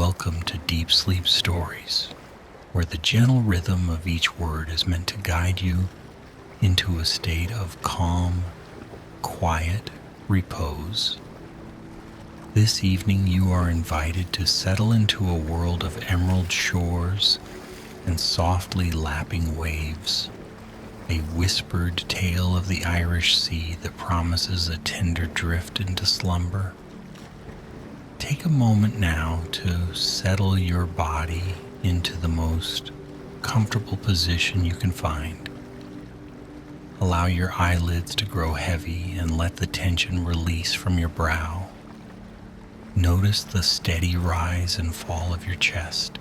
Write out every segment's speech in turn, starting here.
Welcome to Deep Sleep Stories, where the gentle rhythm of each word is meant to guide you into a state of calm, quiet repose. This evening you are invited to settle into a world of emerald shores and softly lapping waves, a whispered tale of the Irish Sea that promises a tender drift into slumber. Take a moment now to settle your body into the most comfortable position you can find. Allow your eyelids to grow heavy and let the tension release from your brow. Notice the steady rise and fall of your chest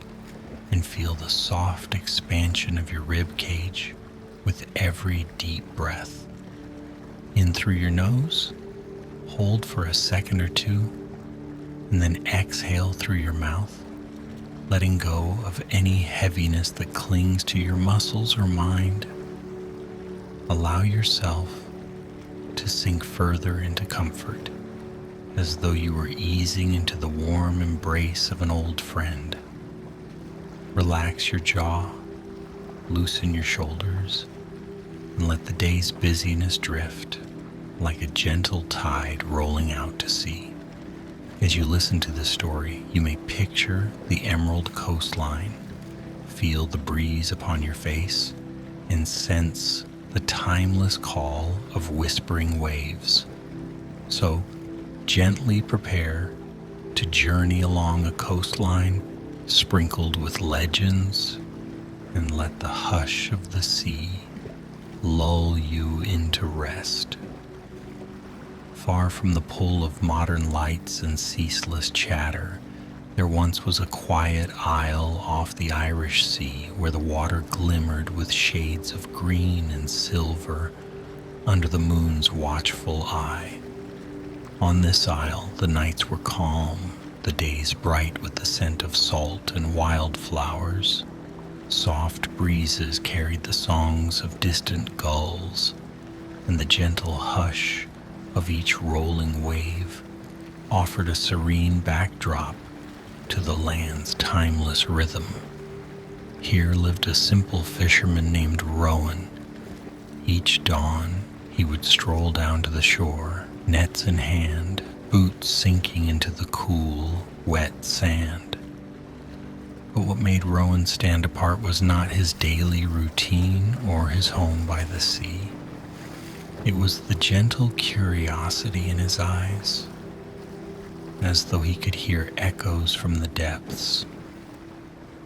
and feel the soft expansion of your rib cage with every deep breath. In through your nose, hold for a second or two, and then exhale through your mouth, letting go of any heaviness that clings to your muscles or mind. Allow yourself to sink further into comfort, as though you were easing into the warm embrace of an old friend. Relax your jaw, loosen your shoulders, and let the day's busyness drift like a gentle tide rolling out to sea. As you listen to this story, you may picture the emerald coastline, feel the breeze upon your face, and sense the timeless call of whispering waves. So, gently prepare to journey along a coastline sprinkled with legends, and let the hush of the sea lull you into rest. Far from the pull of modern lights and ceaseless chatter, there once was a quiet isle off the Irish Sea where the water glimmered with shades of green and silver under the moon's watchful eye. On this isle, the nights were calm, the days bright with the scent of salt and wildflowers. Soft breezes carried the songs of distant gulls, and the gentle hush of each rolling wave offered a serene backdrop to the land's timeless rhythm. Here lived a simple fisherman named Rowan. Each dawn he would stroll down to the shore, nets in hand, boots sinking into the cool, wet sand. But what made Rowan stand apart was not his daily routine or his home by the sea. It was the gentle curiosity in his eyes, as though he could hear echoes from the depths,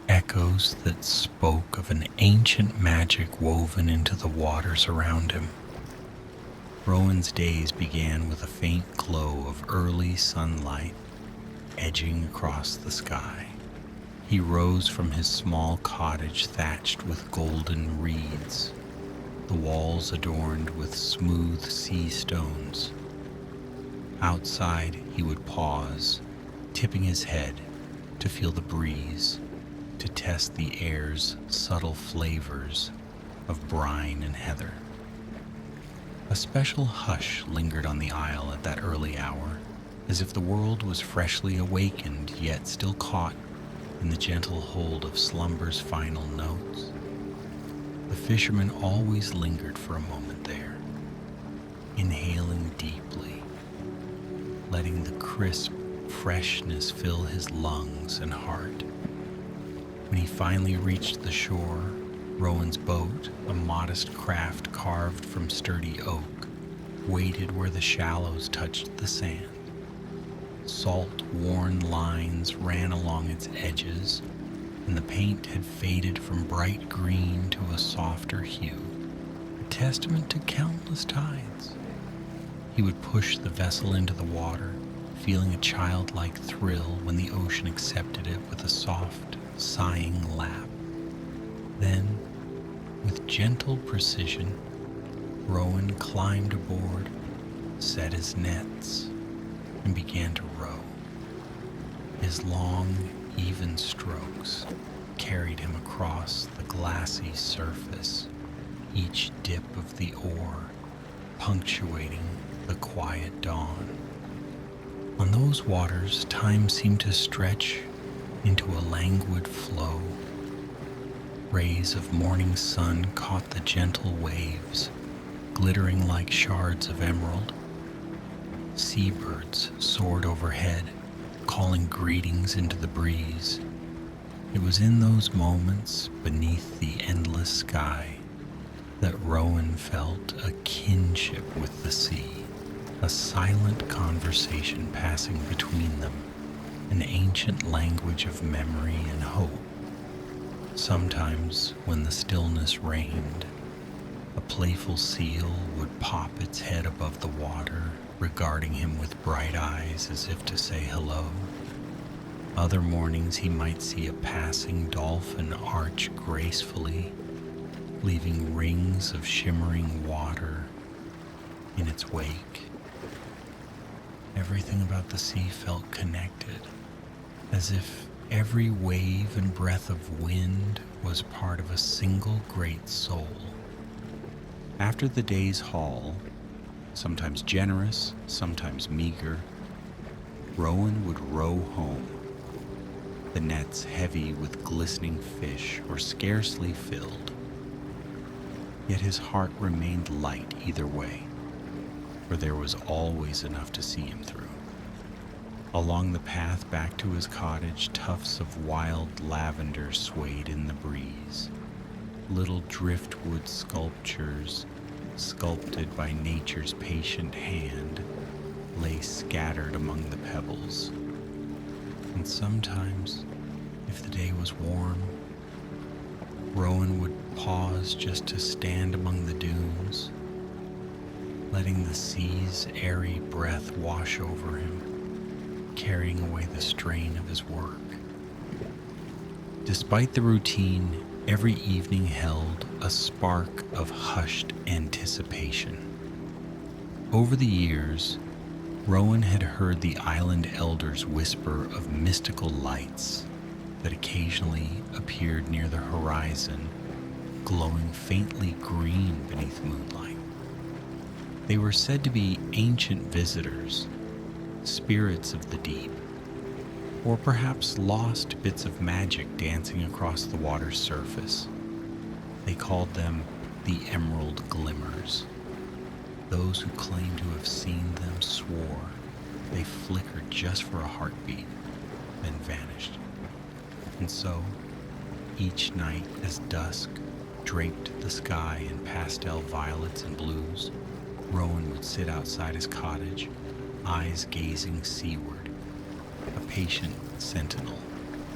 echoes that spoke of an ancient magic woven into the waters around him. Rowan's days began with a faint glow of early sunlight edging across the sky. He rose from his small cottage thatched with golden reeds, the walls adorned with smooth sea stones. Outside, he would pause, tipping his head to feel the breeze, to test the air's subtle flavors of brine and heather. A special hush lingered on the isle at that early hour, as if the world was freshly awakened yet still caught in the gentle hold of slumber's final notes. The fisherman always lingered for a moment there, inhaling deeply, letting the crisp freshness fill his lungs and heart. When he finally reached the shore, Rowan's boat, a modest craft carved from sturdy oak, waited where the shallows touched the sand. Salt, worn lines ran along its edges, and the paint had faded from bright green to a softer hue, a testament to countless tides. He would push the vessel into the water, feeling a childlike thrill when the ocean accepted it with a soft, sighing lap. Then, with gentle precision, Rowan climbed aboard, set his nets, and began to row. His long, even strokes carried him across the glassy surface, each dip of the oar punctuating the quiet dawn. On those waters, time seemed to stretch into a languid flow. Rays of morning sun caught the gentle waves, glittering like shards of emerald. Seabirds soared overhead, calling greetings into the breeze. It was in those moments, beneath the endless sky, that Rowan felt a kinship with the sea, a silent conversation passing between them, an ancient language of memory and hope. Sometimes, when the stillness reigned, a playful seal would pop its head above the water, regarding him with bright eyes as if to say hello. Other mornings he might see a passing dolphin arch gracefully, leaving rings of shimmering water in its wake. Everything about the sea felt connected, as if every wave and breath of wind was part of a single great soul. After the day's haul, sometimes generous, sometimes meager, Rowan would row home, the nets heavy with glistening fish or scarcely filled. Yet his heart remained light either way, for there was always enough to see him through. Along the path back to his cottage, tufts of wild lavender swayed in the breeze. Little driftwood sculptures, sculpted by nature's patient hand, lay scattered among the pebbles. And sometimes, if the day was warm, Rowan would pause just to stand among the dunes, letting the sea's airy breath wash over him, carrying away the strain of his work. Despite the routine, every evening held a spark of hushed anticipation. Over the years, Rowan had heard the island elders whisper of mystical lights that occasionally appeared near the horizon, glowing faintly green beneath moonlight. They were said to be ancient visitors, spirits of the deep, or perhaps lost bits of magic dancing across the water's surface. They called them the Emerald Glimmers. Those who claimed to have seen them swore they flickered just for a heartbeat, then vanished. And so, each night as dusk draped the sky in pastel violets and blues, Rowan would sit outside his cottage, eyes gazing seaward, a patient sentinel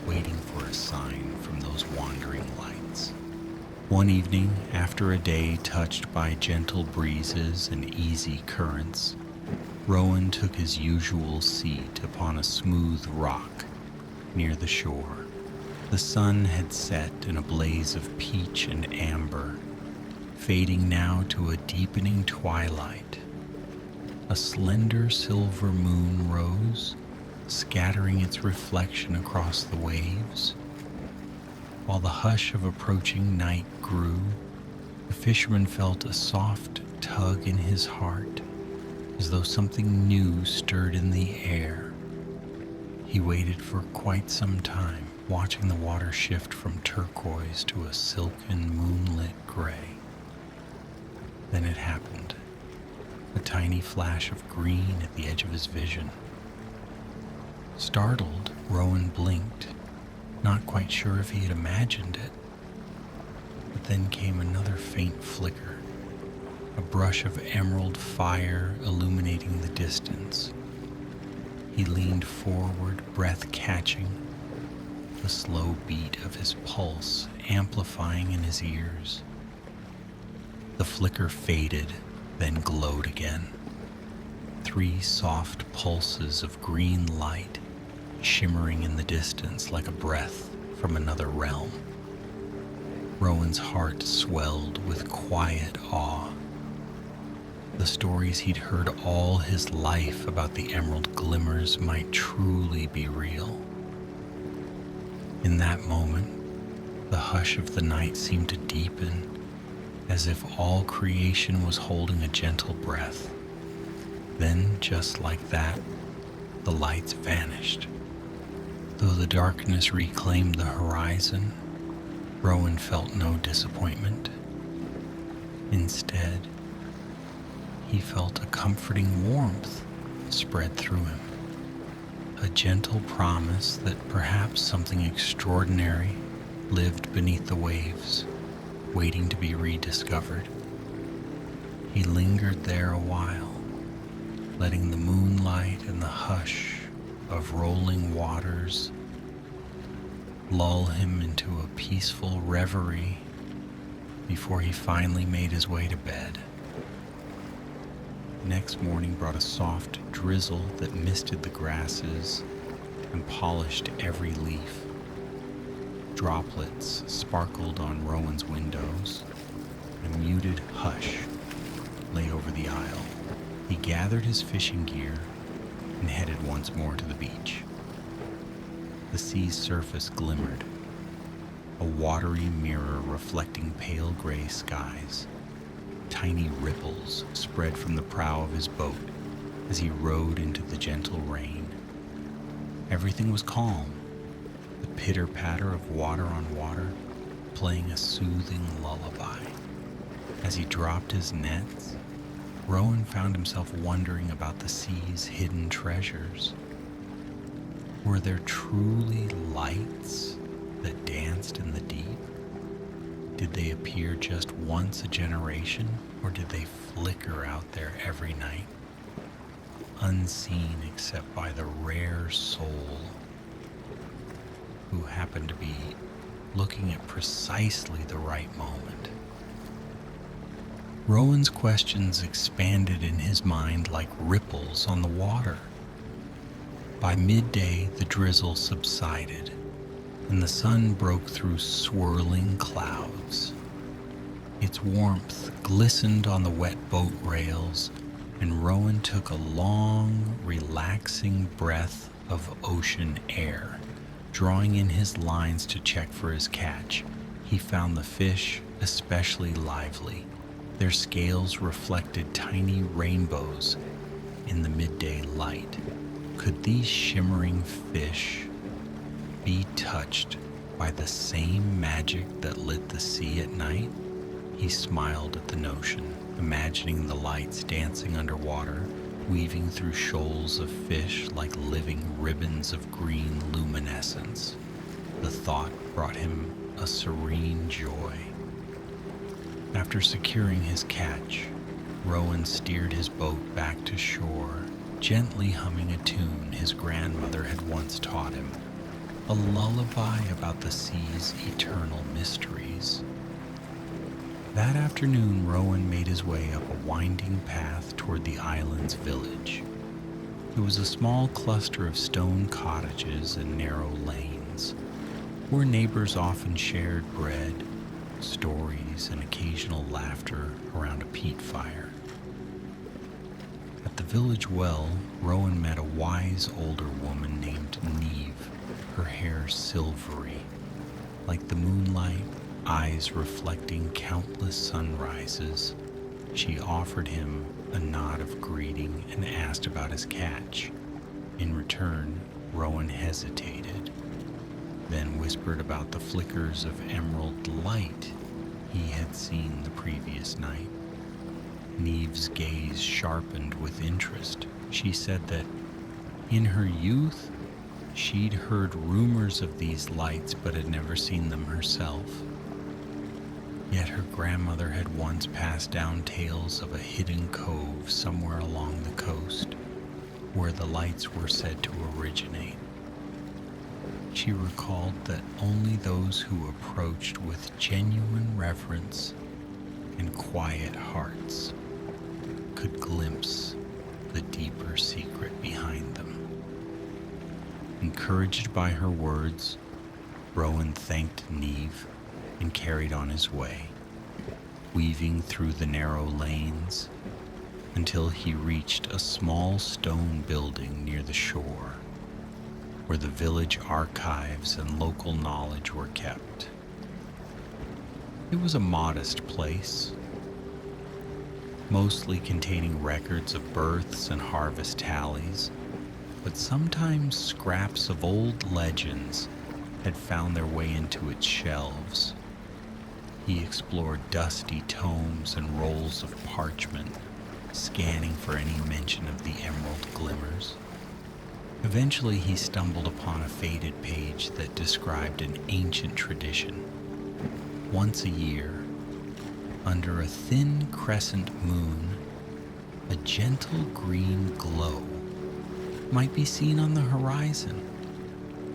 waiting for a sign from those wandering lights. One evening, after a day touched by gentle breezes and easy currents, Rowan took his usual seat upon a smooth rock near the shore. The sun had set in a blaze of peach and amber, fading now to a deepening twilight. A slender silver moon rose, scattering its reflection across the waves. While the hush of approaching night grew, the fisherman felt a soft tug in his heart, as though something new stirred in the air. He waited for quite some time, watching the water shift from turquoise to a silken moonlit gray. Then it happened, a tiny flash of green at the edge of his vision. Startled, Rowan blinked, not quite sure if he had imagined it. But then came another faint flicker, a brush of emerald fire illuminating the distance. He leaned forward, breath catching, the slow beat of his pulse amplifying in his ears. The flicker faded, then glowed again. 3 soft pulses of green light shimmering in the distance like a breath from another realm. Rowan's heart swelled with quiet awe. The stories he'd heard all his life about the emerald glimmers might truly be real. In that moment, the hush of the night seemed to deepen, as if all creation was holding a gentle breath. Then, just like that, the lights vanished. Though the darkness reclaimed the horizon, Rowan felt no disappointment. Instead, he felt a comforting warmth spread through him, a gentle promise that perhaps something extraordinary lived beneath the waves, waiting to be rediscovered. He lingered there a while, letting the moonlight and the hush of rolling waters lull him into a peaceful reverie before he finally made his way to bed. Next morning brought a soft drizzle that misted the grasses and polished every leaf. Droplets sparkled on Rowan's windows. A muted hush lay over the aisle. He gathered his fishing gear and headed once more to the beach. The sea's surface glimmered, a watery mirror reflecting pale gray skies. Tiny ripples spread from the prow of his boat as he rode into the gentle rain. Everything was calm, the pitter-patter of water on water playing a soothing lullaby. As he dropped his nets, Rowan found himself wondering about the sea's hidden treasures. Were there truly lights that danced in the deep? Did they appear just once a generation, or did they flicker out there every night, unseen except by the rare soul who happened to be looking at precisely the right moment? Rowan's questions expanded in his mind like ripples on the water. By midday, the drizzle subsided, and the sun broke through swirling clouds. Its warmth glistened on the wet boat rails, and Rowan took a long, relaxing breath of ocean air. Drawing in his lines to check for his catch, he found the fish especially lively. Their scales reflected tiny rainbows in the midday light. Could these shimmering fish be touched by the same magic that lit the sea at night? He smiled at the notion, imagining the lights dancing underwater, weaving through shoals of fish like living ribbons of green luminescence. The thought brought him a serene joy. After securing his catch, Rowan steered his boat back to shore, gently humming a tune his grandmother had once taught him, a lullaby about the sea's eternal mysteries. That afternoon, Rowan made his way up a winding path toward the island's village. It was a small cluster of stone cottages and narrow lanes, where neighbors often shared bread, stories, and occasional laughter around a peat fire. At the village well, Rowan met a wise older woman named Neve, her hair silvery, like the moonlight, eyes reflecting countless sunrises. She offered him a nod of greeting and asked about his catch. In return, Rowan hesitated, then whispered about the flickers of emerald light he had seen the previous night. Neve's gaze sharpened with interest. She said that in her youth, she'd heard rumors of these lights but had never seen them herself. Yet her grandmother had once passed down tales of a hidden cove somewhere along the coast where the lights were said to originate. She recalled that only those who approached with genuine reverence and quiet hearts could glimpse the deeper secret behind them. Encouraged by her words, Rowan thanked Neve and carried on his way, weaving through the narrow lanes until he reached a small stone building near the shore, where the village archives and local knowledge were kept. It was a modest place, mostly containing records of births and harvest tallies, but sometimes scraps of old legends had found their way into its shelves. He explored dusty tomes and rolls of parchment, scanning for any mention of the emerald glimmers. Eventually, he stumbled upon a faded page that described an ancient tradition. Once a year, under a thin crescent moon, a gentle green glow might be seen on the horizon.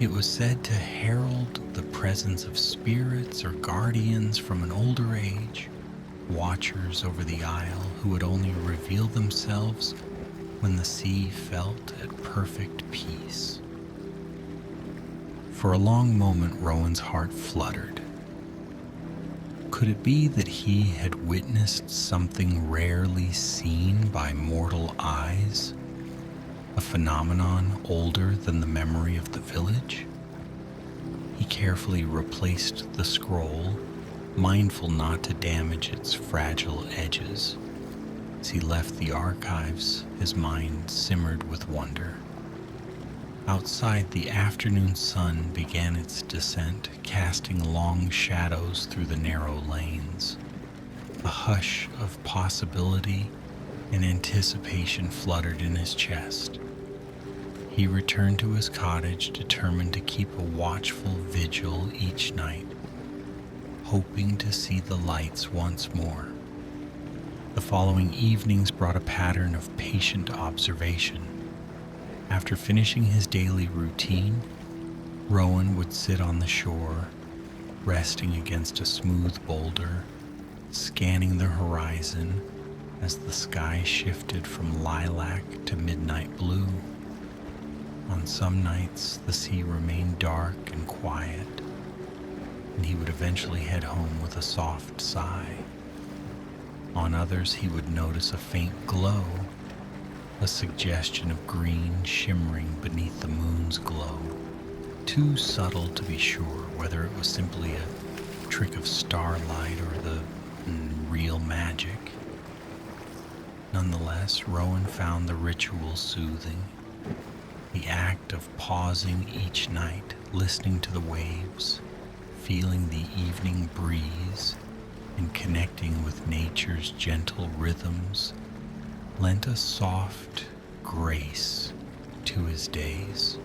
It was said to herald the presence of spirits or guardians from an older age, watchers over the isle who would only reveal themselves when the sea felt at perfect peace. For a long moment, Rowan's heart fluttered. Could it be that he had witnessed something rarely seen by mortal eyes? A phenomenon older than the memory of the village? He carefully replaced the scroll, mindful not to damage its fragile edges. As he left the archives, his mind simmered with wonder. Outside, the afternoon sun began its descent, casting long shadows through the narrow lanes. A hush of possibility and anticipation fluttered in his chest. He returned to his cottage, determined to keep a watchful vigil each night, hoping to see the lights once more. The following evenings brought a pattern of patient observation. After finishing his daily routine, Rowan would sit on the shore, resting against a smooth boulder, scanning the horizon as the sky shifted from lilac to midnight blue. On some nights, the sea remained dark and quiet, and he would eventually head home with a soft sigh. On others, he would notice a faint glow, a suggestion of green shimmering beneath the moon's glow, too subtle to be sure whether it was simply a trick of starlight or the real magic. Nonetheless, Rowan found the ritual soothing. The act of pausing each night, listening to the waves, feeling the evening breeze, and connecting with nature's gentle rhythms lent a soft grace to his days.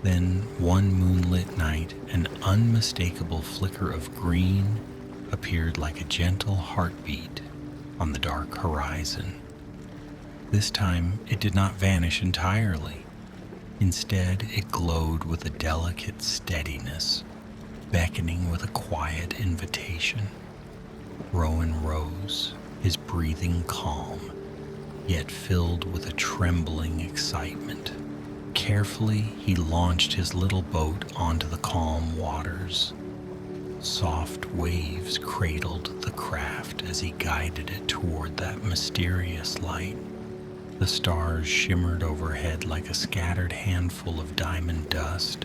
Then, one moonlit night, an unmistakable flicker of green appeared like a gentle heartbeat on the dark horizon. This time, it did not vanish entirely. Instead, it glowed with a delicate steadiness, beckoning with a quiet invitation. Rowan rose, his breathing calm, yet filled with a trembling excitement. Carefully, he launched his little boat onto the calm waters. Soft waves cradled the craft as he guided it toward that mysterious light. The stars shimmered overhead like a scattered handful of diamond dust,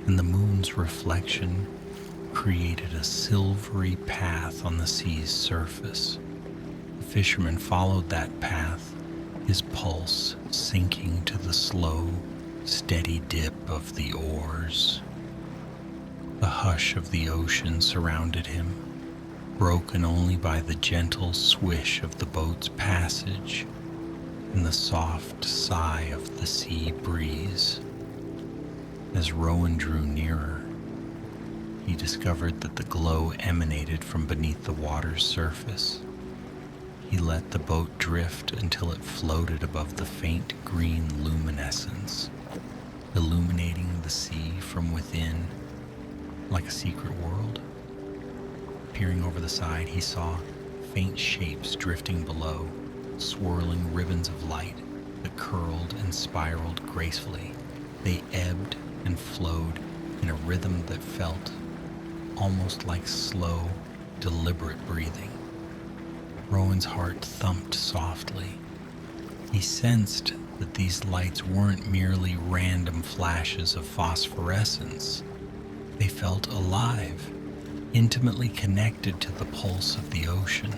and the moon's reflection created a silvery path on the sea's surface. The fisherman followed that path, his pulse sinking to the slow, steady dip of the oars. The hush of the ocean surrounded him, broken only by the gentle swish of the boat's passage and the soft sigh of the sea breeze. As Rowan drew nearer, he discovered that the glow emanated from beneath the water's surface. He let the boat drift until it floated above the faint green luminescence, illuminating the sea from within like a secret world. Peering over the side, he saw faint shapes drifting below, swirling ribbons of light that curled and spiraled gracefully. They ebbed and flowed in a rhythm that felt almost like slow, deliberate breathing. Rowan's heart thumped softly. He sensed that these lights weren't merely random flashes of phosphorescence. They felt alive, intimately connected to the pulse of the ocean.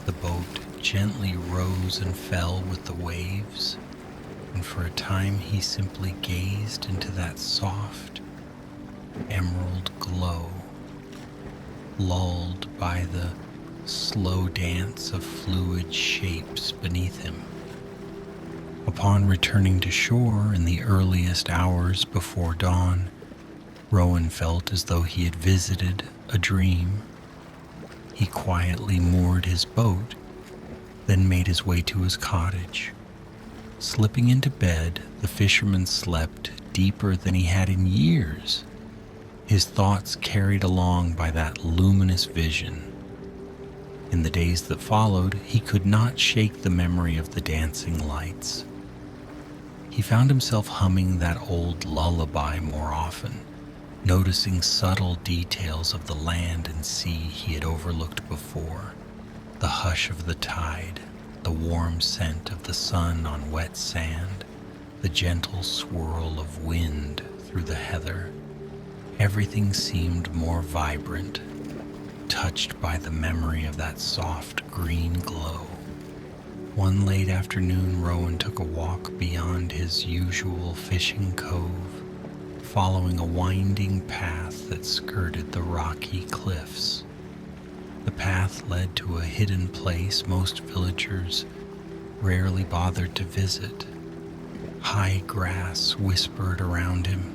The boat gently rose and fell with the waves, and for a time he simply gazed into that soft emerald glow, lulled by the slow dance of fluid shapes beneath him. Upon returning to shore in the earliest hours before dawn, Rowan felt as though he had visited a dream. He quietly moored his boat, then made his way to his cottage. Slipping into bed, the fisherman slept deeper than he had in years, his thoughts carried along by that luminous vision. In the days that followed, he could not shake the memory of the dancing lights. He found himself humming that old lullaby more often, noticing subtle details of the land and sea he had overlooked before. The hush of the tide, the warm scent of the sun on wet sand, the gentle swirl of wind through the heather. Everything seemed more vibrant, touched by the memory of that soft green glow. One late afternoon, Rowan took a walk beyond his usual fishing cove, following a winding path that skirted the rocky cliffs. The path led to a hidden place most villagers rarely bothered to visit. High grass whispered around him,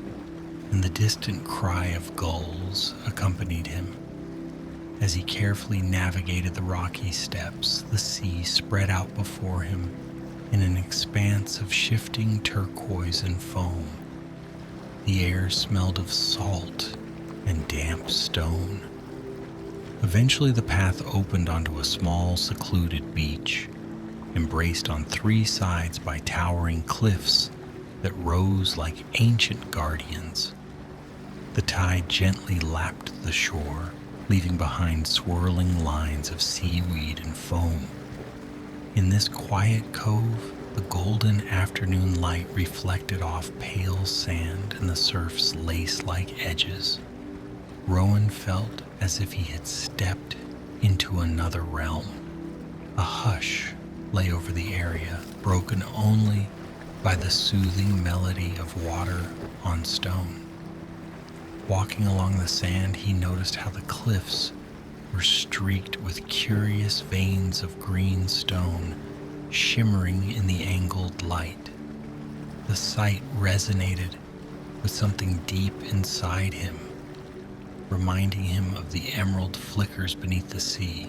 and the distant cry of gulls accompanied him. As he carefully navigated the rocky steps, the sea spread out before him in an expanse of shifting turquoise and foam. The air smelled of salt and damp stone. Eventually the path opened onto a small, secluded beach, embraced on three sides by towering cliffs that rose like ancient guardians. The tide gently lapped the shore, leaving behind swirling lines of seaweed and foam. In this quiet cove, the golden afternoon light reflected off pale sand and the surf's lace-like edges. Rowan felt as if he had stepped into another realm. A hush lay over the area, broken only by the soothing melody of water on stone. Walking along the sand, he noticed how the cliffs were streaked with curious veins of green stone shimmering in the angled light. The sight resonated with something deep inside him, reminding him of the emerald flickers beneath the sea.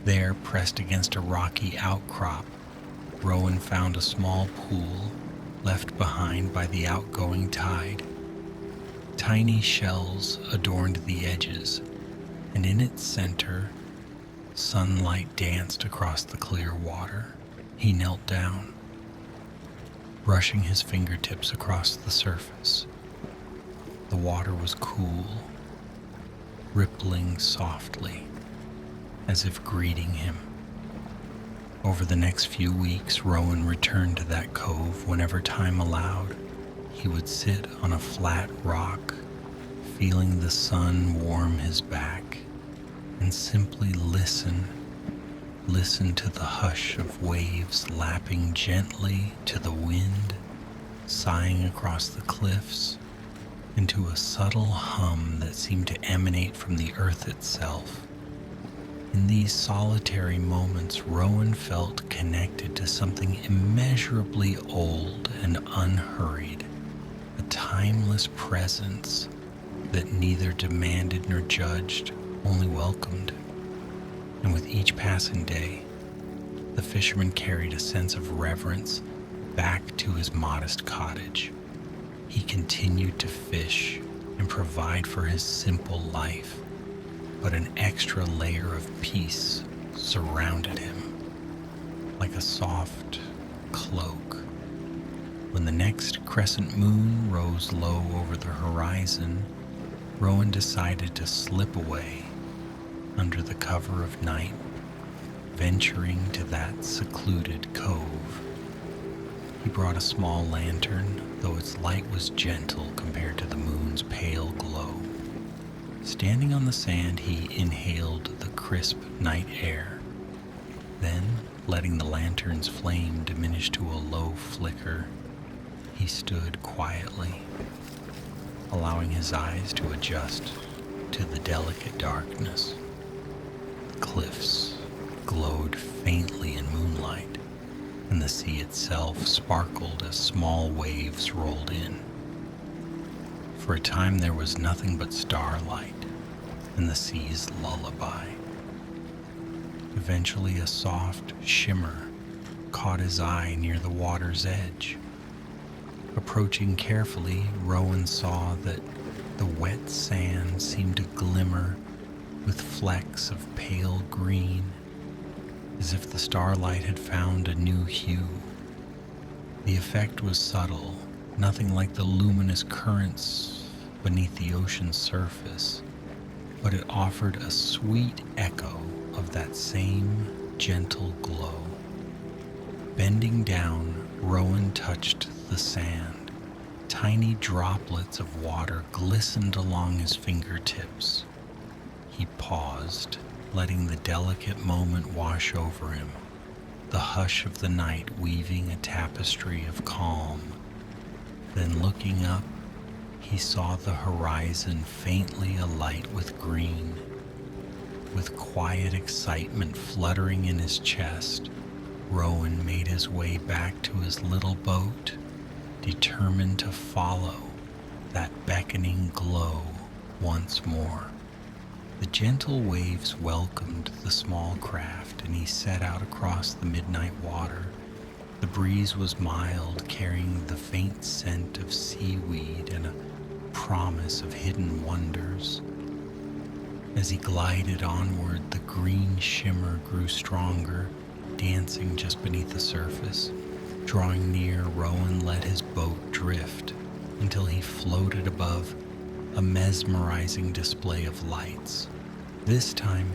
There, pressed against a rocky outcrop, Rowan found a small pool left behind by the outgoing tide. Tiny shells adorned the edges, and in its center, sunlight danced across the clear water. He knelt down, brushing his fingertips across the surface. The water was cool, rippling softly, as if greeting him. Over the next few weeks, Rowan returned to that cove whenever time allowed. He would sit on a flat rock, feeling the sun warm his back, and simply listen to the hush of waves lapping gently to the wind, sighing across the cliffs, and to a subtle hum that seemed to emanate from the earth itself. In these solitary moments, Rowan felt connected to something immeasurably old and unhurried, a timeless presence that neither demanded nor judged, only welcomed. And with each passing day, the fisherman carried a sense of reverence back to his modest cottage. He continued to fish and provide for his simple life, but an extra layer of peace surrounded him, like a soft cloak. When the next crescent moon rose low over the horizon, Rowan decided to slip away under the cover of night, venturing to that secluded cove. He brought a small lantern, though its light was gentle compared to the moon's pale glow. Standing on the sand, he inhaled the crisp night air, Then, letting the lantern's flame diminish to a low flicker, he stood quietly, allowing his eyes to adjust to the delicate darkness. The cliffs glowed faintly in moonlight, and the sea itself sparkled as small waves rolled in. For a time there was nothing but starlight and the sea's lullaby. Eventually a soft shimmer caught his eye near the water's edge. Approaching carefully, Rowan saw that the wet sand seemed to glimmer with flecks of pale green, as if the starlight had found a new hue. The effect was subtle, nothing like the luminous currents beneath the ocean's surface, but it offered a sweet echo of that same gentle glow. Bending down, Rowan touched the sand. Tiny droplets of water glistened along his fingertips. He paused, letting the delicate moment wash over him, the hush of the night weaving a tapestry of calm. Then looking up, he saw the horizon faintly alight with green. With quiet excitement fluttering in his chest, Rowan made his way back to his little boat, determined to follow that beckoning glow once more. The gentle waves welcomed the small craft, and he set out across the midnight water. The breeze was mild, carrying the faint scent of seaweed and a promise of hidden wonders. As he glided onward, the green shimmer grew stronger, dancing just beneath the surface. Drawing near, Rowan let his boat drift until he floated above a mesmerizing display of lights. This time,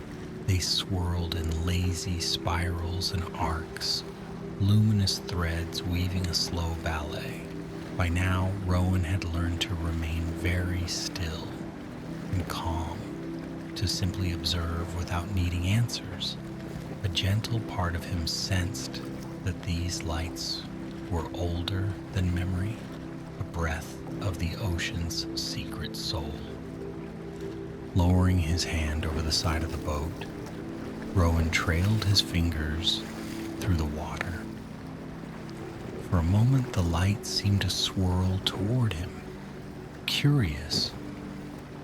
they swirled in lazy spirals and arcs, luminous threads weaving a slow ballet. By now, Rowan had learned to remain very still and calm, to simply observe without needing answers. A gentle part of him sensed that these lights were older than memory, a breath of the ocean's secret soul. Lowering his hand over the side of the boat, Rowan trailed his fingers through the water. For a moment, the light seemed to swirl toward him. Curious,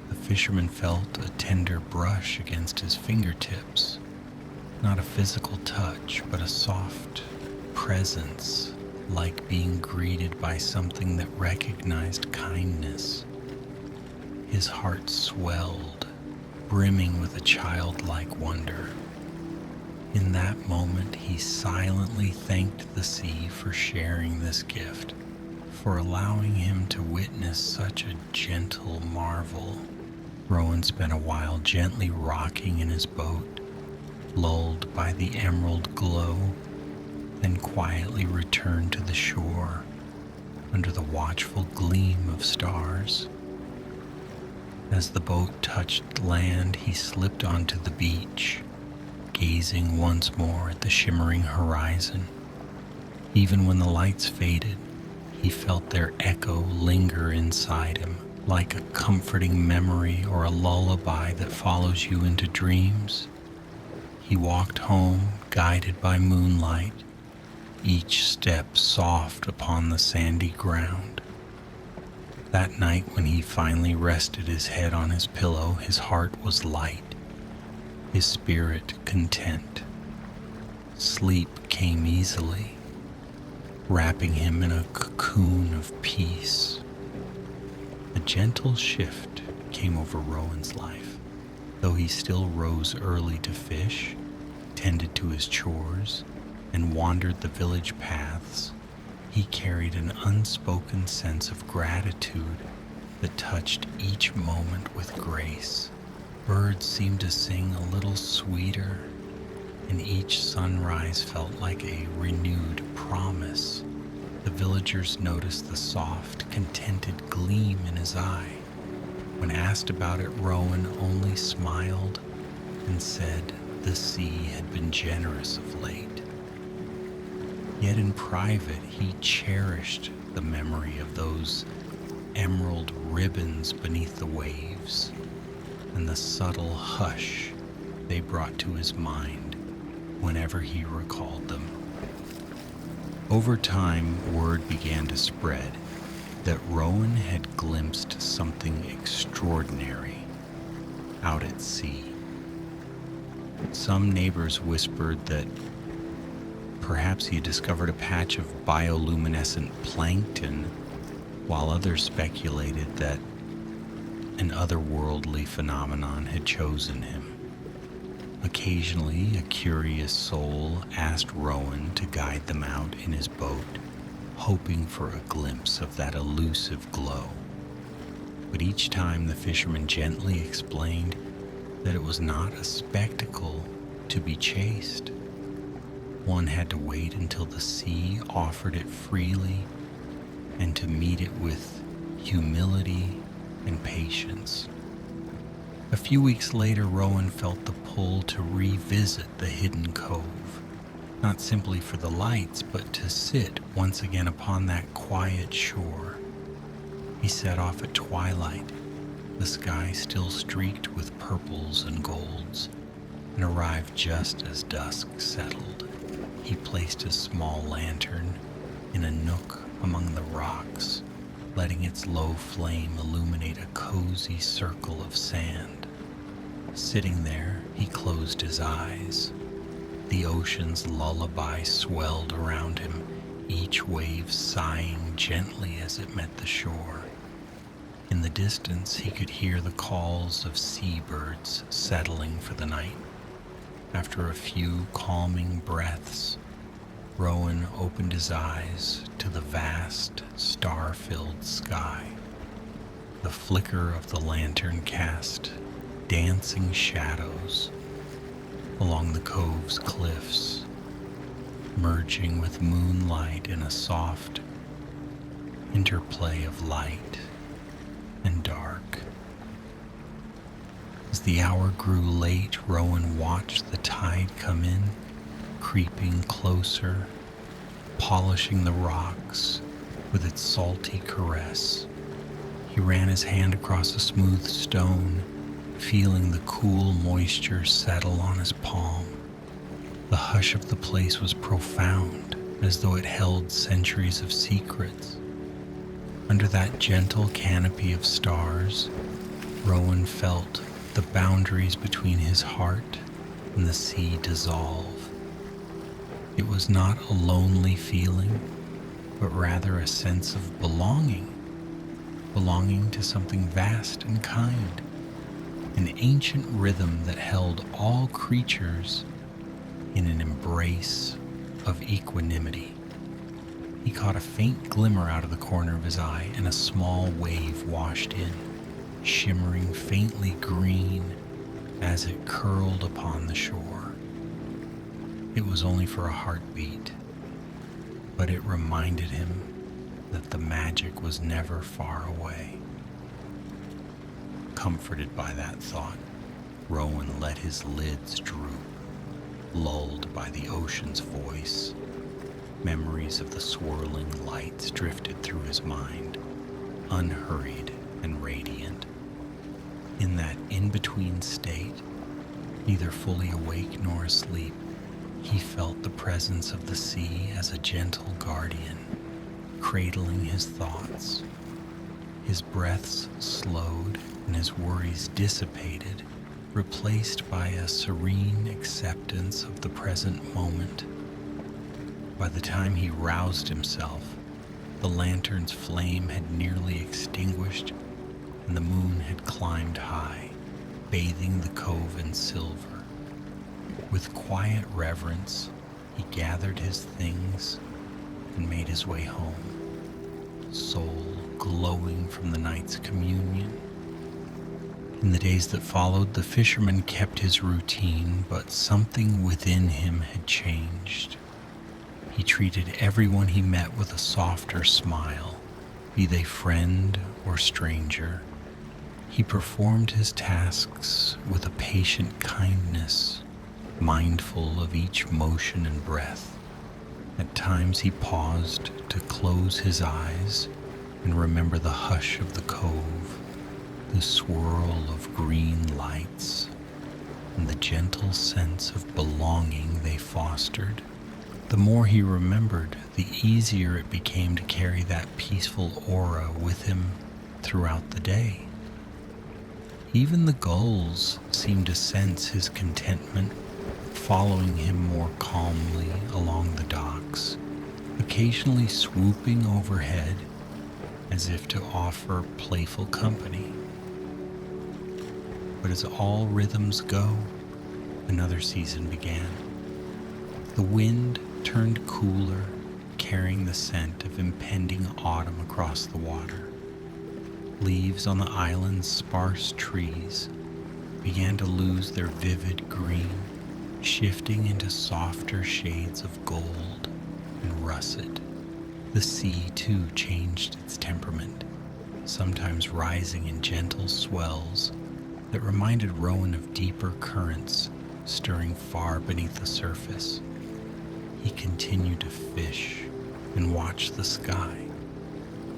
the fisherman felt a tender brush against his fingertips. Not a physical touch, but a soft presence, like being greeted by something that recognized kindness. His heart swelled, brimming with a childlike wonder. In that moment, he silently thanked the sea for sharing this gift, for allowing him to witness such a gentle marvel. Rowan spent a while gently rocking in his boat, lulled by the emerald glow, then quietly returned to the shore under the watchful gleam of stars. As the boat touched land, he slipped onto the beach, gazing once more at the shimmering horizon. Even when the lights faded, he felt their echo linger inside him, like a comforting memory or a lullaby that follows you into dreams. He walked home, guided by moonlight, each step soft upon the sandy ground. That night, when he finally rested his head on his pillow, his heart was light, his spirit content. Sleep came easily, wrapping him in a cocoon of peace. A gentle shift came over Rowan's life. Though he still rose early to fish, tended to his chores, and wandered the village paths, he carried an unspoken sense of gratitude that touched each moment with grace. Birds seemed to sing a little sweeter, and each sunrise felt like a renewed promise. The villagers noticed the soft, contented gleam in his eye. When asked about it, Rowan only smiled and said the sea had been generous of late. Yet in private, he cherished the memory of those emerald ribbons beneath the waves and the subtle hush they brought to his mind whenever he recalled them. Over time, word began to spread that Rowan had glimpsed something extraordinary out at sea. Some neighbors whispered that perhaps he had discovered a patch of bioluminescent plankton, while others speculated that an otherworldly phenomenon had chosen him. Occasionally, a curious soul asked Rowan to guide them out in his boat, hoping for a glimpse of that elusive glow. But each time the fisherman gently explained that it was not a spectacle to be chased. One had to wait until the sea offered it freely and to meet it with humility and patience. A few weeks later, Rowan felt the pull to revisit the hidden cove, not simply for the lights, but to sit once again upon that quiet shore. He set off at twilight, the sky still streaked with purples and golds, and arrived just as dusk settled. He placed his small lantern in a nook among the rocks, letting its low flame illuminate a cozy circle of sand. Sitting there, he closed his eyes. The ocean's lullaby swelled around him, each wave sighing gently as it met the shore. In the distance, he could hear the calls of seabirds settling for the night. After a few calming breaths, Rowan opened his eyes to the vast, star-filled sky. The flicker of the lantern cast dancing shadows along the cove's cliffs, merging with moonlight in a soft interplay of light and dark. As the hour grew late, Rowan watched the tide come in, creeping closer, polishing the rocks with its salty caress. He ran his hand across a smooth stone, feeling the cool moisture settle on his palm. The hush of the place was profound, as though it held centuries of secrets. Under that gentle canopy of stars, Rowan felt the boundaries between his heart and the sea dissolve. It was not a lonely feeling, but rather a sense of belonging to something vast and kind, an ancient rhythm that held all creatures in an embrace of equanimity. He caught a faint glimmer out of the corner of his eye, and a small wave washed in, shimmering faintly green as it curled upon the shore. It was only for a heartbeat, but it reminded him that the magic was never far away. Comforted by that thought, Rowan let his lids droop, lulled by the ocean's voice. Memories of the swirling lights drifted through his mind, unhurried and radiant. In that in-between state, neither fully awake nor asleep, he felt the presence of the sea as a gentle guardian, cradling his thoughts. His breaths slowed and his worries dissipated, replaced by a serene acceptance of the present moment. By the time he roused himself, the lantern's flame had nearly extinguished and the moon had climbed high, bathing the cove in silver. With quiet reverence, he gathered his things and made his way home, soul glowing from the night's communion. In the days that followed, the fisherman kept his routine, but something within him had changed. He treated everyone he met with a softer smile, be they friend or stranger. He performed his tasks with a patient kindness, mindful of each motion and breath. At times he paused to close his eyes and remember the hush of the cove, the swirl of green lights, and the gentle sense of belonging they fostered. The more he remembered, the easier it became to carry that peaceful aura with him throughout the day. Even the gulls seemed to sense his contentment, following him more calmly along the docks, occasionally swooping overhead as if to offer playful company. But as all rhythms go, another season began. The wind turned cooler, carrying the scent of impending autumn across the water. Leaves on the island's sparse trees began to lose their vivid green, shifting into softer shades of gold and russet. The sea, too, changed its temperament, sometimes rising in gentle swells that reminded Rowan of deeper currents stirring far beneath the surface. He continued to fish and watch the sky,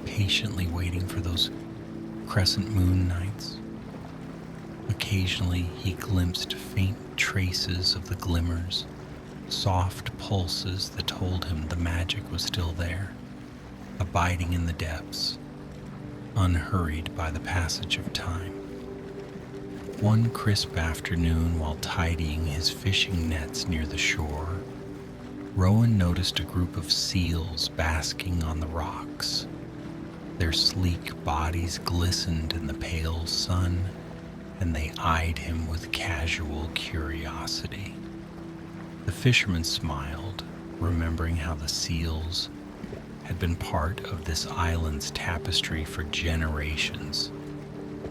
patiently waiting for those crescent moon nights. Occasionally he glimpsed faint traces of the glimmers, soft pulses that told him the magic was still there, abiding in the depths, unhurried by the passage of time. One crisp afternoon, while tidying his fishing nets near the shore, Rowan noticed a group of seals basking on the rocks. Their sleek bodies glistened in the pale sun, and they eyed him with casual curiosity. The fisherman smiled, remembering how the seals had been part of this island's tapestry for generations.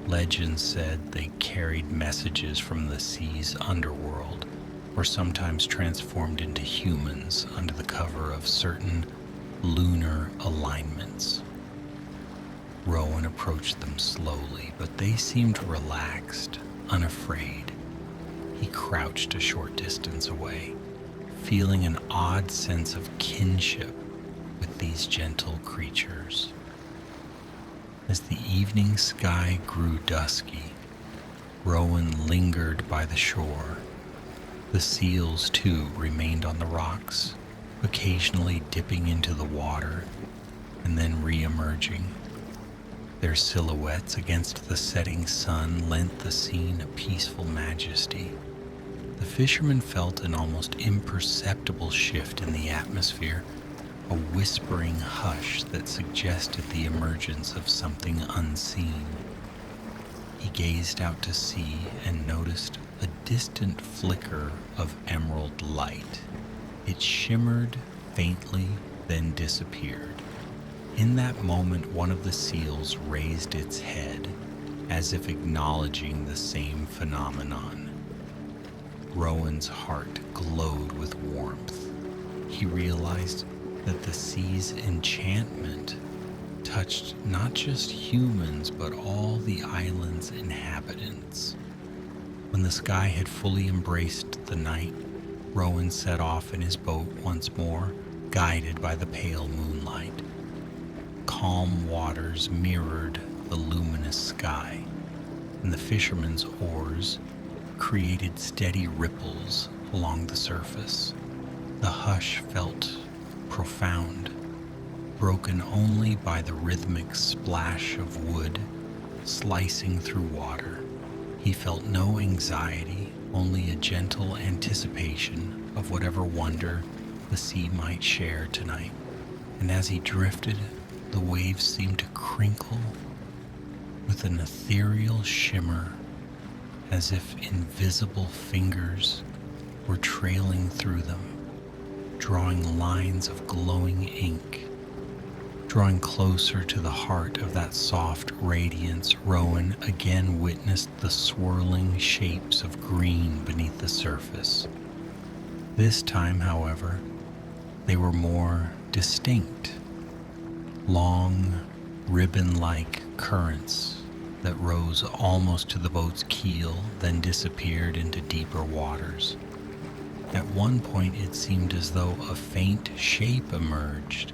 Legends said they carried messages from the sea's underworld, or sometimes transformed into humans under the cover of certain lunar alignments. Rowan approached them slowly, but they seemed relaxed, unafraid. He crouched a short distance away, feeling an odd sense of kinship with these gentle creatures. As the evening sky grew dusky, Rowan lingered by the shore. The seals, too, remained on the rocks, occasionally dipping into the water and then re-emerging. Their silhouettes against the setting sun lent the scene a peaceful majesty. The fisherman felt an almost imperceptible shift in the atmosphere, a whispering hush that suggested the emergence of something unseen. He gazed out to sea and noticed a distant flicker of emerald light. It shimmered faintly, then disappeared. In that moment, one of the seals raised its head, as if acknowledging the same phenomenon. Rowan's heart glowed with warmth. He realized that the sea's enchantment touched not just humans, but all the island's inhabitants. When the sky had fully embraced the night, Rowan set off in his boat once more, guided by the pale moonlight. Calm waters mirrored the luminous sky, and the fisherman's oars created steady ripples along the surface. The hush felt profound, broken only by the rhythmic splash of wood slicing through water. He felt no anxiety, only a gentle anticipation of whatever wonder the sea might share tonight. And as he drifted, the waves seemed to crinkle with an ethereal shimmer, as if invisible fingers were trailing through them, drawing lines of glowing ink. Drawing closer to the heart of that soft radiance, Rowan again witnessed the swirling shapes of green beneath the surface. This time, however, they were more distinct. Long, ribbon-like currents that rose almost to the boat's keel, then disappeared into deeper waters. At one point, it seemed as though a faint shape emerged,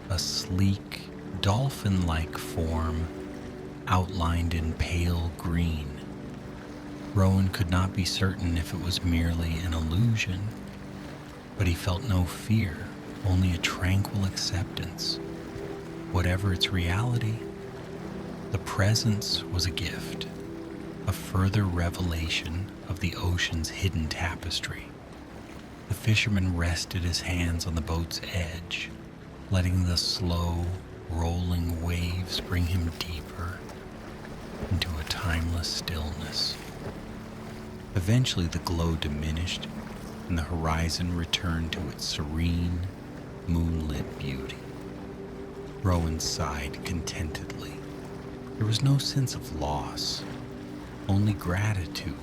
a sleek, dolphin-like form outlined in pale green. Rowan could not be certain if it was merely an illusion, but he felt no fear, only a tranquil acceptance. Whatever its reality, the presence was a gift, a further revelation of the ocean's hidden tapestry. The fisherman rested his hands on the boat's edge, letting the slow, rolling waves bring him deeper into a timeless stillness. Eventually the glow diminished and the horizon returned to its serene, moonlit beauty. Rowan sighed contentedly. There was no sense of loss, only gratitude.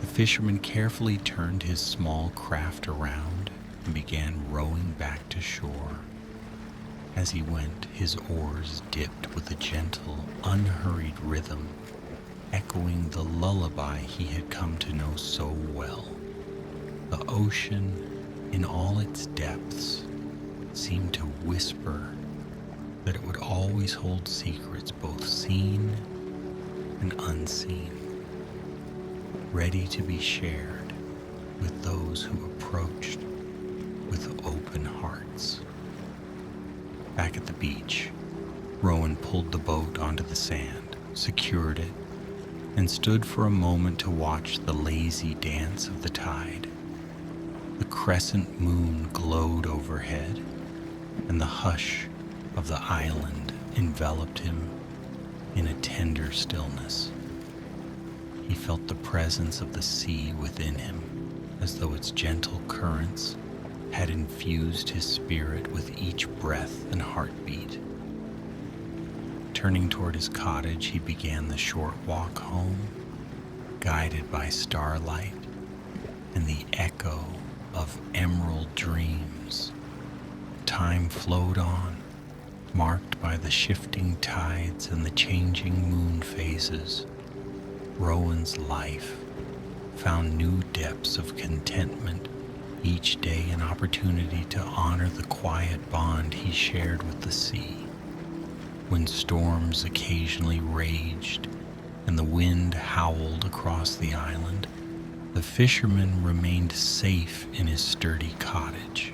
The fisherman carefully turned his small craft around and began rowing back to shore. As he went, his oars dipped with a gentle, unhurried rhythm, echoing the lullaby he had come to know so well. The ocean, in all its depths, seemed to whisper that it would always hold secrets both seen and unseen, ready to be shared with those who approached with open hearts. Back at the beach, Rowan pulled the boat onto the sand, secured it, and stood for a moment to watch the lazy dance of the tide. The crescent moon glowed overhead, and the hush of the island enveloped him in a tender stillness. He felt the presence of the sea within him, as though its gentle currents had infused his spirit with each breath and heartbeat. Turning toward his cottage, he began the short walk home, guided by starlight and the echo of emerald dreams. Time flowed on, marked by the shifting tides and the changing moon phases. Rowan's life found new depths of contentment, each day an opportunity to honor the quiet bond he shared with the sea. When storms occasionally raged and the wind howled across the island, the fisherman remained safe in his sturdy cottage.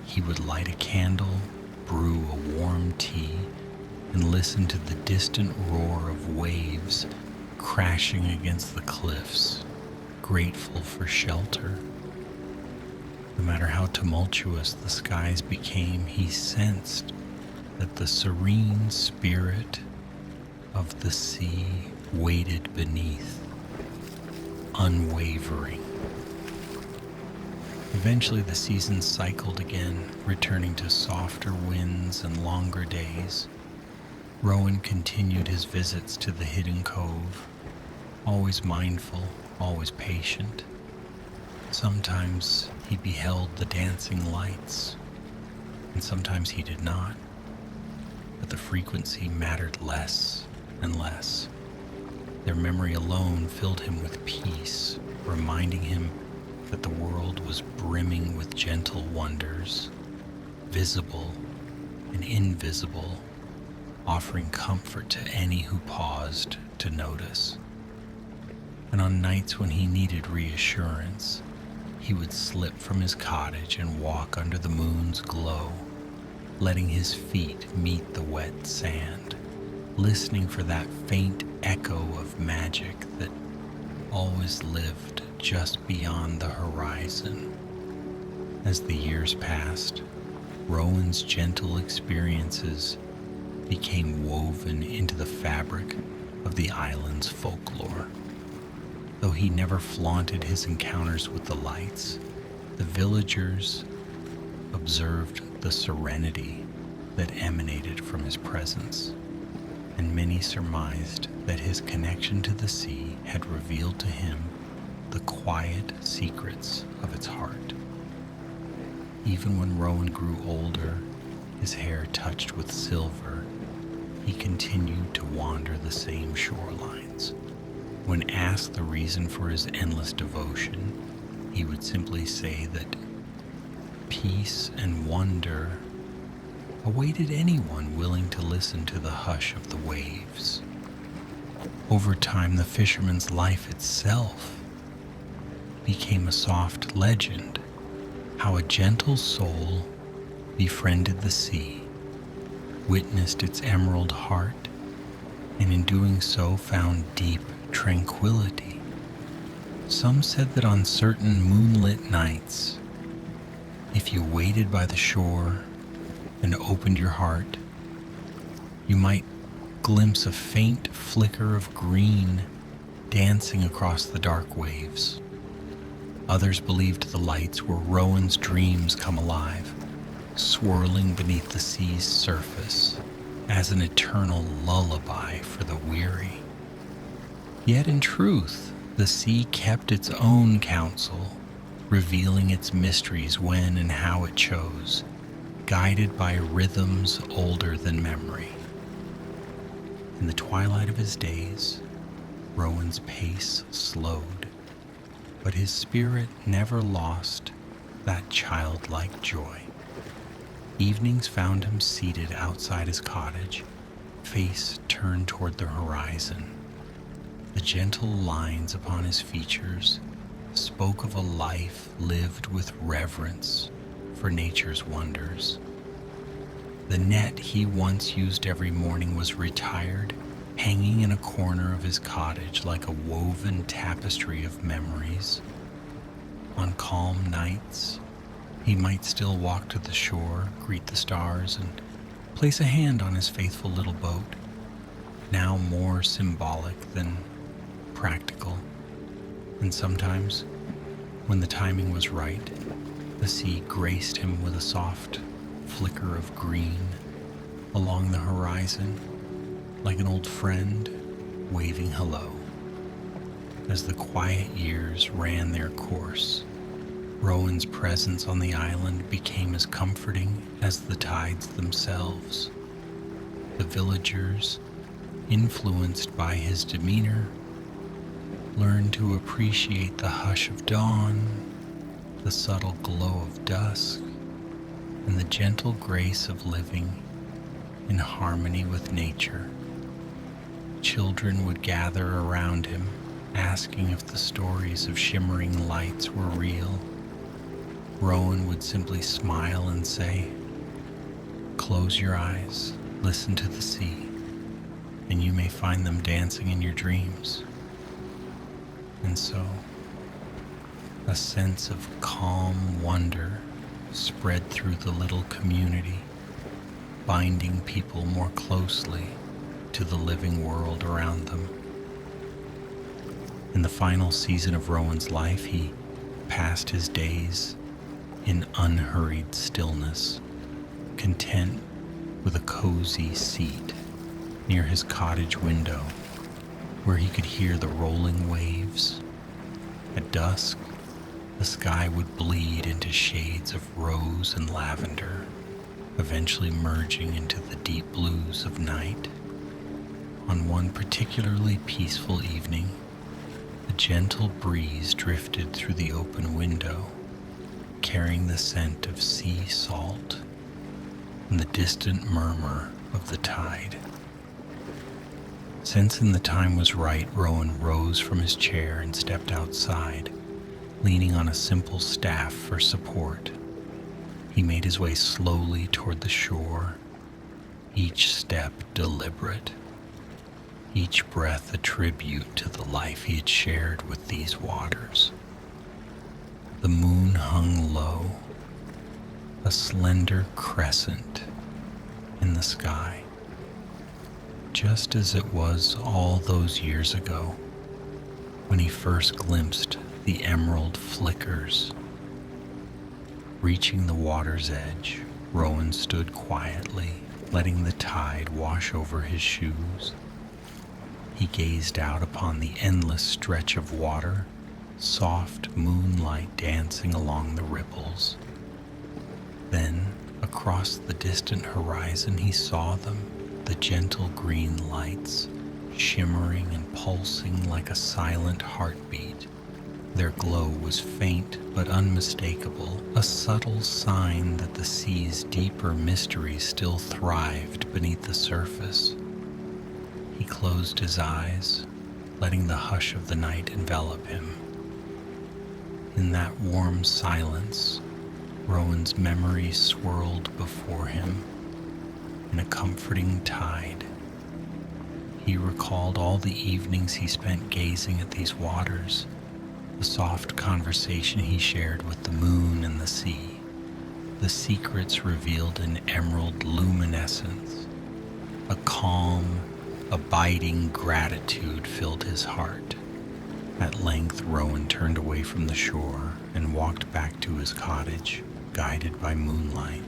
He would light a candle, brew a warm tea, and listen to the distant roar of waves crashing against the cliffs, grateful for shelter. No matter how tumultuous the skies became, he sensed that the serene spirit of the sea waited beneath, unwavering. Eventually the seasons cycled again, returning to softer winds and longer days. Rowan continued his visits to the hidden cove, always mindful, always patient. Sometimes he beheld the dancing lights, and sometimes he did not. But the frequency mattered less and less. Their memory alone filled him with peace, reminding him that the world was brimming with gentle wonders, visible and invisible, offering comfort to any who paused to notice. And on nights when he needed reassurance, he would slip from his cottage and walk under the moon's glow, letting his feet meet the wet sand, listening for that faint echo of magic that always lived just beyond the horizon. As the years passed, Rowan's gentle experiences became woven into the fabric of the island's folklore. Though he never flaunted his encounters with the lights, the villagers observed the serenity that emanated from his presence, and many surmised that his connection to the sea had revealed to him the quiet secrets of its heart. Even when Rowan grew older, his hair touched with silver, he continued to wander the same shorelines. When asked the reason for his endless devotion, he would simply say that peace and wonder awaited anyone willing to listen to the hush of the waves. Over time, the fisherman's life itself became a soft legend, how a gentle soul befriended the sea, witnessed its emerald heart, and in doing so found deep tranquility. Some said that on certain moonlit nights, if you waited by the shore and opened your heart, you might glimpse a faint flicker of green dancing across the dark waves. Others believed the lights were Rowan's dreams come alive, swirling beneath the sea's surface as an eternal lullaby for the weary. Yet in truth, the sea kept its own counsel, revealing its mysteries when and how it chose, guided by rhythms older than memory. In the twilight of his days, Rowan's pace slowed, but his spirit never lost that childlike joy. Evenings found him seated outside his cottage, face turned toward the horizon. The gentle lines upon his features spoke of a life lived with reverence for nature's wonders. The net he once used every morning was retired, hanging in a corner of his cottage like a woven tapestry of memories. On calm nights, he might still walk to the shore, greet the stars, and place a hand on his faithful little boat, now more symbolic than practical. And sometimes, when the timing was right, the sea graced him with a soft flicker of green along the horizon, like an old friend waving hello. As the quiet years ran their course, Rowan's presence on the island became as comforting as the tides themselves. The villagers, influenced by his demeanor, learned to appreciate the hush of dawn, the subtle glow of dusk, and the gentle grace of living in harmony with nature. Children would gather around him, asking if the stories of shimmering lights were real. Rowan would simply smile and say, "Close your eyes, listen to the sea, and you may find them dancing in your dreams." And so, a sense of calm wonder spread through the little community, binding people more closely to the living world around them. In the final season of Rowan's life, he passed his days in unhurried stillness, content with a cozy seat near his cottage window where he could hear the rolling waves. At dusk, the sky would bleed into shades of rose and lavender, eventually merging into the deep blues of night. On one particularly peaceful evening, a gentle breeze drifted through the open window, carrying the scent of sea salt and the distant murmur of the tide. Sensing the time was right, Rowan rose from his chair and stepped outside, leaning on a simple staff for support. He made his way slowly toward the shore, each step deliberate, each breath a tribute to the life he had shared with these waters. The moon hung low, a slender crescent in the sky, just as it was all those years ago when he first glimpsed the emerald flickers. Reaching the water's edge, Rowan stood quietly, letting the tide wash over his shoes. He gazed out upon the endless stretch of water, soft moonlight dancing along the ripples. Then, across the distant horizon, he saw them, the gentle green lights, shimmering and pulsing like a silent heartbeat Their glow was faint but unmistakable, a subtle sign that the sea's deeper mysteries still thrived beneath the surface. He closed his eyes, letting the hush of the night envelop him. In that warm silence, Rowan's memory swirled before him in a comforting tide. He recalled all the evenings he spent gazing at these waters, the soft conversation he shared with the moon and the sea, the secrets revealed in emerald luminescence. A calm, abiding gratitude filled his heart. At length, Rowan turned away from the shore and walked back to his cottage, guided by moonlight.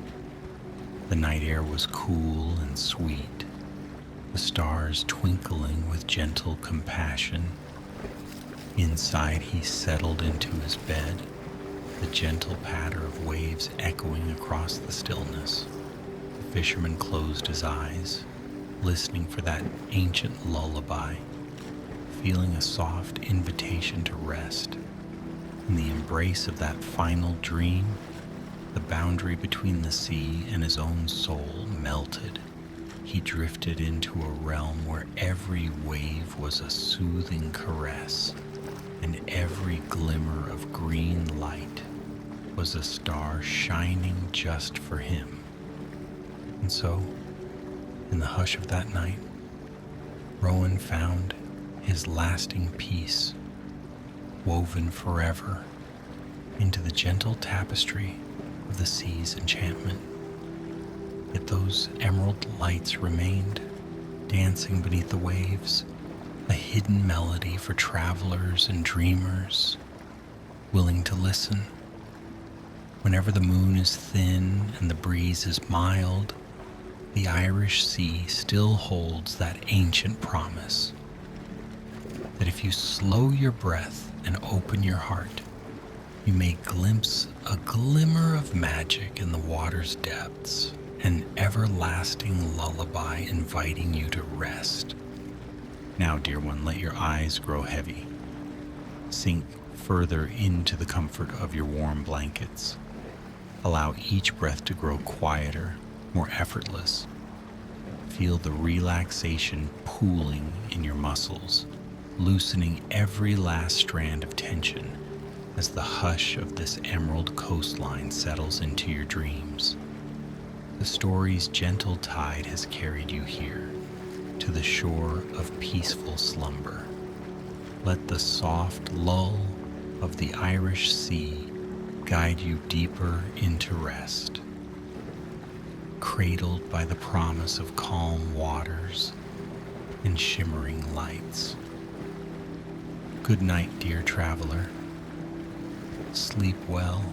The night air was cool and sweet, the stars twinkling with gentle compassion. Inside, he settled into his bed, the gentle patter of waves echoing across the stillness. The fisherman closed his eyes, listening for that ancient lullaby, feeling a soft invitation to rest. In the embrace of that final dream, the boundary between the sea and his own soul melted. He drifted into a realm where every wave was a soothing caress, and every glimmer of green light was a star shining just for him. And so, in the hush of that night, Rowan found his lasting peace, woven forever into the gentle tapestry of the sea's enchantment. Yet those emerald lights remained, dancing beneath the waves, a hidden melody for travelers and dreamers willing to listen. Whenever the moon is thin and the breeze is mild, the Irish Sea still holds that ancient promise that if you slow your breath and open your heart, you may glimpse a glimmer of magic in the water's depths, an everlasting lullaby inviting you to rest. Now, dear one, let your eyes grow heavy. Sink further into the comfort of your warm blankets. Allow each breath to grow quieter, more effortless. Feel the relaxation pooling in your muscles, loosening every last strand of tension as the hush of this emerald coastline settles into your dreams. The story's gentle tide has carried you here, to the shore of peaceful slumber. Let the soft lull of the Irish Sea guide you deeper into rest, cradled by the promise of calm waters and shimmering lights. Good night, dear traveler. Sleep well.